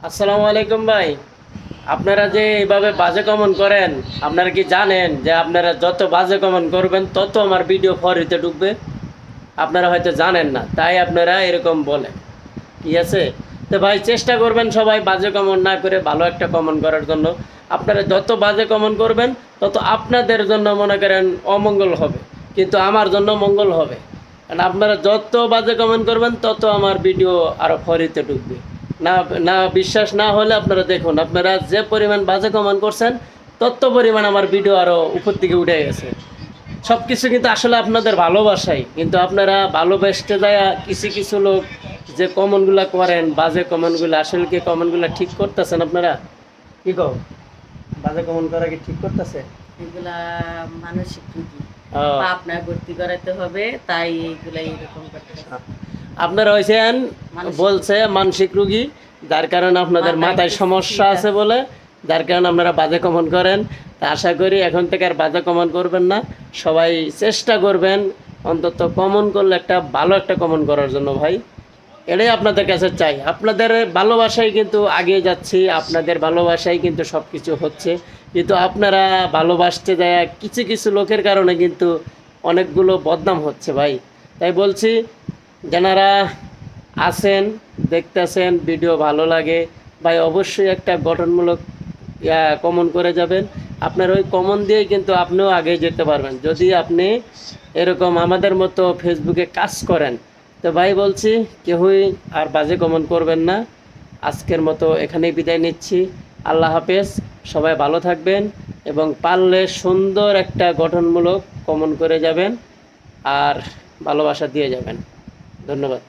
আসসালামু আলাইকুম ভাই। আপনারা যে এইভাবে বাজে কমেন্ট করেন, আপনারা কি জানেন যে আপনারা যত বাজে কমেন্ট করবেন তত আমার ভিডিও ফরিতে ঢুকবে? আপনারা হয়তো জানেন না, তাই আপনারা এরকম বলেন। ঠিক আছে? তো ভাই চেষ্টা করবেন সবাই বাজে কমেন্ট না করে ভালো একটা কমেন্ট করার জন্য। আপনারা যত বাজে কমেন্ট করবেন তত আপনাদের জন্য মনে করেন অমঙ্গল হবে, কিন্তু আমার জন্য মঙ্গল হবে। কারণ আপনারা যত বাজে কমেন্ট করবেন তত আমার ভিডিও আরও ফরিতে ঢুকবে। না না বিশ্বাস না হলে আপনারা দেখুন, আপনারা যে পরিমাণ বাজে কমেন্ট করছেন তত পরিমাণ আমার ভিডিও আরও উপর দিকে উঠে গেছে। সব কিছু কিন্তু আসলে আপনাদের ভালোবাসাই, কিন্তু আপনারা ভালোবাসতে যায় কিছু কিছু লোক যে কমেন্টগুলো করেন, বাজে কমেন্টগুলো, আসলে কি কমেন্টগুলো ঠিক করতেছেন আপনারা? কি কও, বাজে কমেন্ট করা কি ঠিক করতেছে? এগুলা মানসিক রুগী, ও, আপনার ভর্তি করাতে হবে, তাই এগুলা এরকম করতে হবে। আপনারা হয়েছেন মানসিক বলছে মানসিক রুগী, যার কারণে আপনাদের মাথায় মাথায় কিছু সমস্যা চিন্তা আছে বলে, যার কারণে আপনারা বাজে কমেন্ট করেন। তা আশা করি এখন থেকে আর বাজে কমেন্ট করবেন না। সবাই চেষ্টা করবেন অন্তত কমেন্ট করলে একটা ভালো একটা কমেন্ট করার জন্য ভাই। এটাই আপনাদের কাছে চাই। আপনাদের ভালোবাসায় কিন্তু আগিয়ে যাচ্ছি, আপনাদের ভালোবাসায় কিন্তু সব কিছু হচ্ছে। কিন্তু আপনারা ভালোবাসতে যায় কিছু কিছু লোকের কারণে কিন্তু অনেকগুলো বদনাম হচ্ছে ভাই। তাই বলছি, যারা আছেন, দেখতেছেন, ভিডিও ভালো লাগে ভাই, অবশ্যই একটা গঠনমূলক কমেন্ট করে যাবেন। আপনার ওই কমেন্ট দিয়েই কিন্তু আপনিও আগে যেতে পারবেন, যদি আপনি এরকম আমাদের মতো ফেসবুকে কাজ করেন। তো ভাই বলছি, কেউই আর বাজে কমেন্ট করবেন না। আজকের মতো এখানেই বিদায় নিচ্ছি। আল্লাহ হাফেজ। সবাই ভালো থাকবেন এবং পারলে সুন্দর একটা গঠনমূলক কমেন্ট করে যাবেন আর ভালোবাসা দিয়ে যাবেন। ধন্যবাদ।